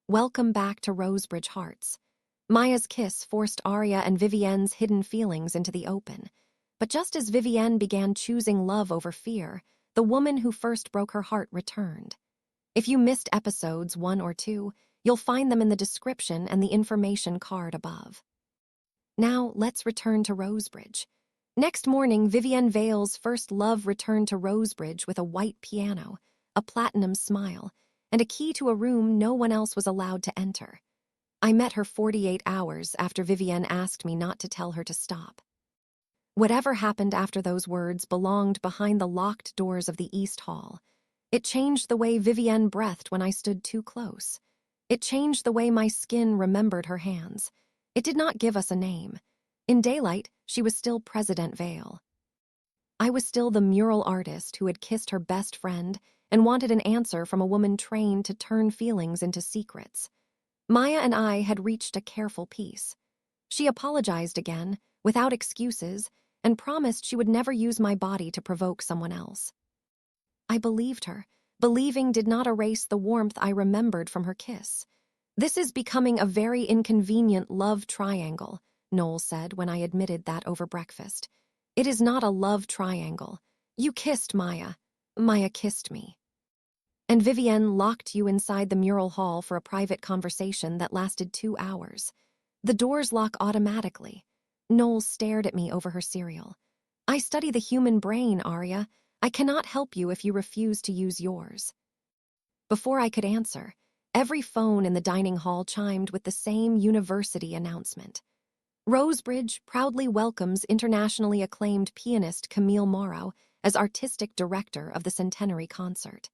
Welcome back to Rosebridge Hearts. Maya's kiss forced Aria and Vivienne's hidden feelings into the open. But just as Vivienne began choosing love over fear, the woman who first broke her heart returned. If you missed episodes 1 or 2, you'll find them in the description and the information card above. Now, let's return to Rosebridge. Next morning, Vivienne Vale's first love returned to Rosebridge with a white piano, a platinum smile, and a key to a room no one else was allowed to enter. I met her 48 hours after Vivienne asked me not to tell her to stop. Whatever happened after those words belonged behind the locked doors of the East Hall. It changed the way Vivienne breathed when I stood too close. It changed the way my skin remembered her hands. It did not give us a name. In daylight, she was still President Vale. I was still the mural artist who had kissed her best friend and wanted an answer from a woman trained to turn feelings into secrets. Maya and I had reached a careful peace. She apologized again, without excuses, and promised she would never use my body to provoke someone else. I believed her. Believing did not erase the warmth I remembered from her kiss. "This is becoming a very inconvenient love triangle," Noel said when I admitted that over breakfast. "It is not a love triangle. You kissed Maya. Maya kissed me. And Vivienne locked you inside the mural hall for a private conversation that lasted 2 hours. The doors lock automatically." Noel stared at me over her cereal. "I study the human brain, Aria. I cannot help you if you refuse to use yours." Before I could answer, every phone in the dining hall chimed with the same university announcement. Rosebridge proudly welcomes internationally acclaimed pianist Camille Moreau as artistic director of the centenary concert.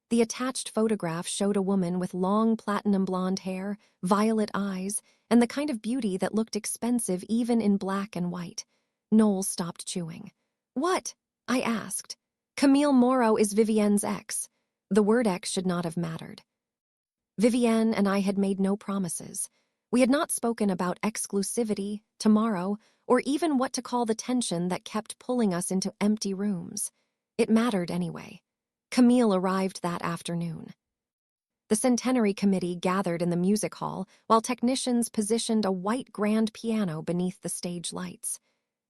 The attached photograph showed a woman with long platinum blonde hair, violet eyes, and the kind of beauty that looked expensive even in black and white. Noel stopped chewing. "What?" I asked. "Camille Moreau is Vivienne's ex." The word ex should not have mattered. Vivienne and I had made no promises. We had not spoken about exclusivity, tomorrow, or even what to call the tension that kept pulling us into empty rooms. It mattered anyway. Camille arrived that afternoon. The Centenary Committee gathered in the music hall while technicians positioned a white grand piano beneath the stage lights.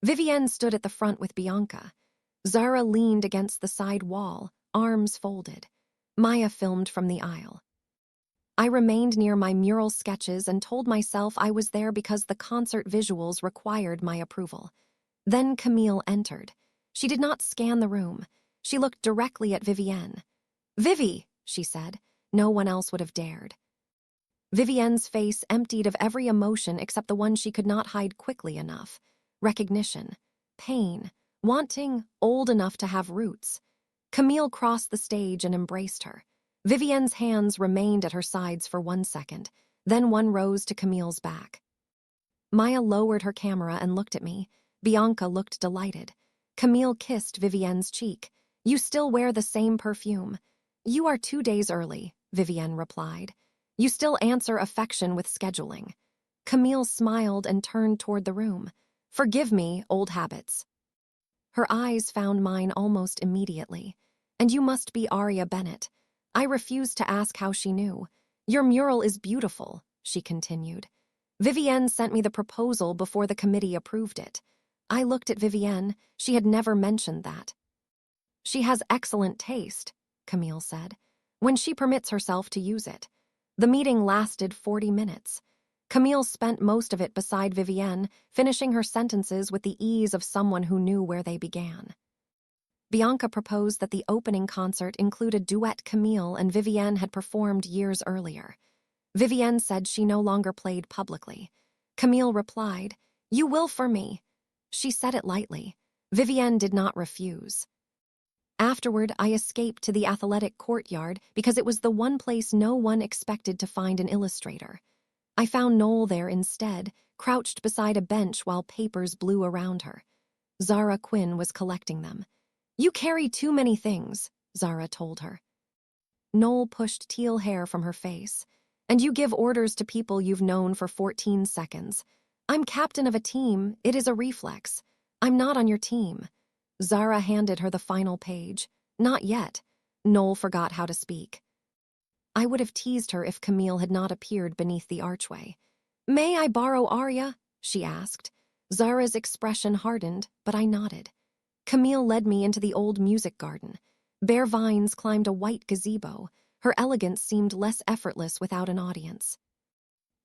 Vivienne stood at the front with Bianca. Zara leaned against the side wall, arms folded. Maya filmed from the aisle. I remained near my mural sketches and told myself I was there because the concert visuals required my approval. Then Camille entered. She did not scan the room. She looked directly at Vivienne. "Vivi," she said. No one else would have dared. Vivienne's face emptied of every emotion except the one she could not hide quickly enough. Recognition, pain, wanting, old enough to have roots. Camille crossed the stage and embraced her. Vivienne's hands remained at her sides for 1 second, then one rose to Camille's back. Maya lowered her camera and looked at me. Bianca looked delighted. Camille kissed Vivienne's cheek. "You still wear the same perfume." "You are 2 days early," Vivienne replied. "You still answer affection with scheduling." Camille smiled and turned toward the room. "Forgive me, old habits." Her eyes found mine almost immediately. "And you must be Aria Bennett." I refused to ask how she knew. "Your mural is beautiful," she continued. "Vivienne sent me the proposal before the committee approved it." I looked at Vivienne. She had never mentioned that. "She has excellent taste," Camille said, "when she permits herself to use it." The meeting lasted 40 minutes. Camille spent most of it beside Vivienne, finishing her sentences with the ease of someone who knew where they began. Bianca proposed that the opening concert include a duet Camille and Vivienne had performed years earlier. Vivienne said she no longer played publicly. Camille replied, "You will for me." She said it lightly. Vivienne did not refuse. Afterward, I escaped to the athletic courtyard because it was the one place no one expected to find an illustrator. I found Noel there instead, crouched beside a bench while papers blew around her. Zara Quinn was collecting them. "You carry too many things," Zara told her. Noel pushed teal hair from her face. "And you give orders to people you've known for 14 seconds. I'm captain of a team. It is a reflex. I'm not on your team." Zara handed her the final page. "Not yet." Noel forgot how to speak. I would have teased her if Camille had not appeared beneath the archway. "May I borrow Aria?" she asked. Zara's expression hardened, but I nodded. Camille led me into the old music garden. Bare vines climbed a white gazebo. Her elegance seemed less effortless without an audience.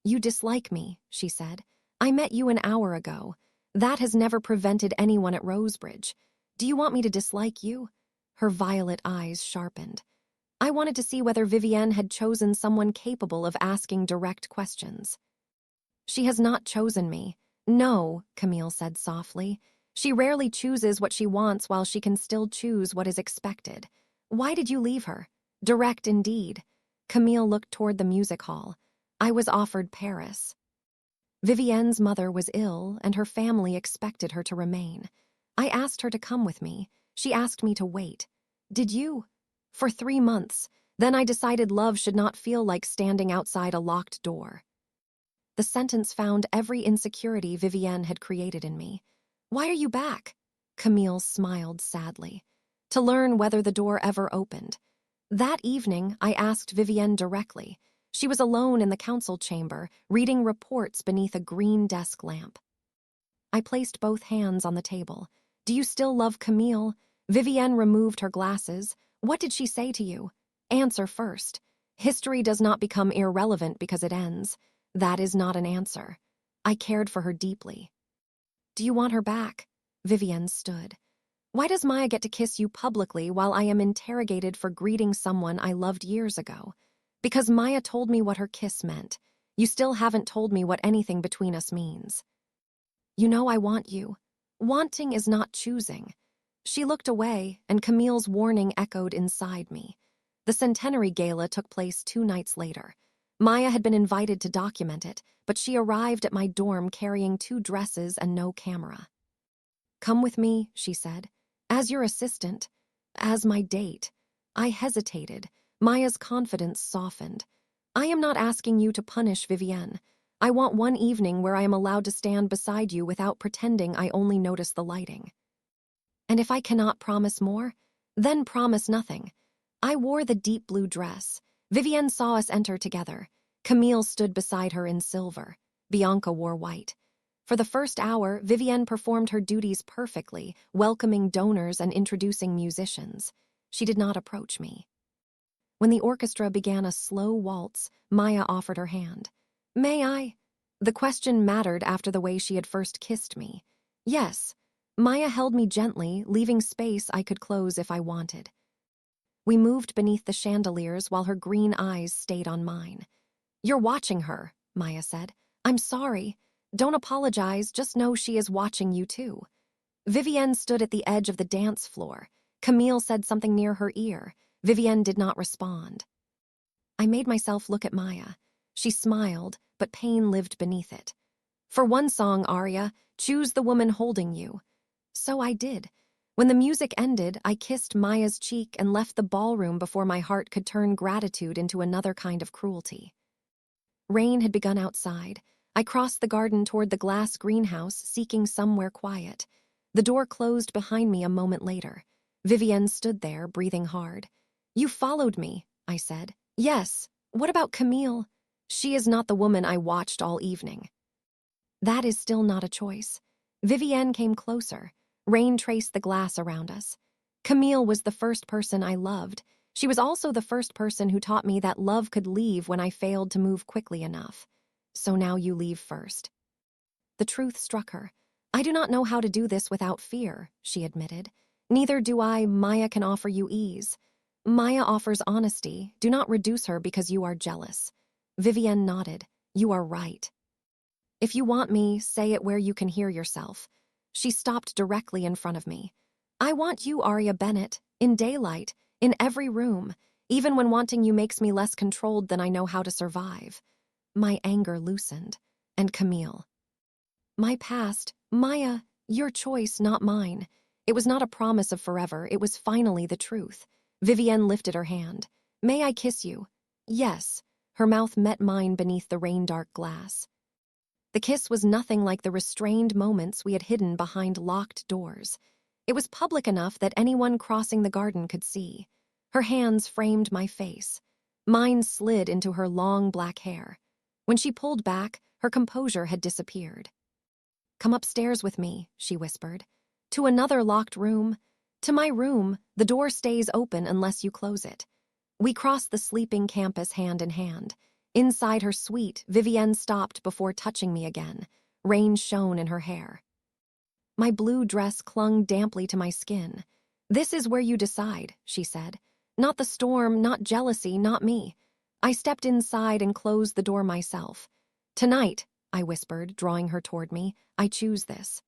"You dislike me," she said. "I met you an hour ago. That has never prevented anyone at Rosebridge. Do you want me to dislike you?" Her violet eyes sharpened. I wanted to see whether Vivienne had chosen someone capable of asking direct questions. "She has not chosen me." "No," Camille said softly. "She rarely chooses what she wants while she can still choose what is expected. Why did you leave her?" "Direct indeed." Camille looked toward the music hall. "I was offered Paris." Vivienne's mother was ill, and her family expected her to remain. I asked her to come with me. She asked me to wait. "Did you?" "For 3 months. Then I decided love should not feel like standing outside a locked door." The sentence found every insecurity Vivienne had created in me. "Why are you back?" Camille smiled sadly. "To learn whether the door ever opened." That evening, I asked Vivienne directly. She was alone in the council chamber, reading reports beneath a green desk lamp. I placed both hands on the table. "Do you still love Camille?" Vivienne removed her glasses. "What did she say to you?" "Answer first." "History does not become irrelevant because it ends." That is not an answer. I cared for her deeply. "Do you want her back?" Vivienne stood. "Why does Maya get to kiss you publicly while I am interrogated for greeting someone I loved years ago?" "Because Maya told me what her kiss meant. You still haven't told me what anything between us means." "You know I want you. Wanting is not choosing." She looked away, and Camille's warning echoed inside me. The centenary gala took place 2 nights later. Maya had been invited to document it, but she arrived at my dorm carrying 2 dresses and no camera. "Come with me," she said. "As your assistant. As my date." I hesitated. Maya's confidence softened. "I am not asking you to punish Vivienne. I want one evening where I am allowed to stand beside you without pretending I only notice the lighting." "And if I cannot promise more, then promise nothing." I wore the deep blue dress. Vivienne saw us enter together. Camille stood beside her in silver. Bianca wore white. For the first hour, Vivienne performed her duties perfectly, welcoming donors and introducing musicians. She did not approach me. When the orchestra began a slow waltz, Maya offered her hand. "May I?" The question mattered after the way she had first kissed me. "Yes." Maya held me gently, leaving space I could close if I wanted. We moved beneath the chandeliers while her green eyes stayed on mine. "You're watching her," Maya said. "I'm sorry. Don't apologize, just know she is watching you too." Vivienne stood at the edge of the dance floor. Camille said something near her ear. Vivienne did not respond. I made myself look at Maya. She smiled, but pain lived beneath it. "For one song, Aria, choose the woman holding you." So I did. When the music ended, I kissed Maya's cheek and left the ballroom before my heart could turn gratitude into another kind of cruelty. Rain had begun outside. I crossed the garden toward the glass greenhouse, seeking somewhere quiet. The door closed behind me a moment later. Vivienne stood there, breathing hard. "You followed me," I said. "Yes. What about Camille?" "She is not the woman I watched all evening." That is still not a choice. Vivienne came closer. Rain traced the glass around us. "Camille was the first person I loved. She was also the first person who taught me that love could leave when I failed to move quickly enough. So now you leave first." The truth struck her. "I do not know how to do this without fear," she admitted. "Neither do I. Maya can offer you ease." "Maya offers honesty. Do not reduce her because you are jealous." Vivienne nodded. "You are right." "If you want me, say it where you can hear yourself." She stopped directly in front of me. "I want you, Aria Bennett, in daylight, in every room, even when wanting you makes me less controlled than I know how to survive." My anger loosened. "And Camille?" "My past, Maya, your choice, not mine. It was not a promise of forever, it was finally the truth." Vivienne lifted her hand. "May I kiss you?" "Yes." Her mouth met mine beneath the rain-dark glass. The kiss was nothing like the restrained moments we had hidden behind locked doors. It was public enough that anyone crossing the garden could see. Her hands framed my face. Mine slid into her long black hair. When she pulled back, her composure had disappeared. "Come upstairs with me," she whispered. "To another locked room. To my room. The door stays open unless you close it." We crossed the sleeping campus hand in hand. Inside her suite, Vivienne stopped before touching me again. Rain shone in her hair. My blue dress clung damply to my skin. "This is where you decide," she said. "Not the storm, not jealousy, not me." I stepped inside and closed the door myself. "Tonight," I whispered, drawing her toward me, "I choose this."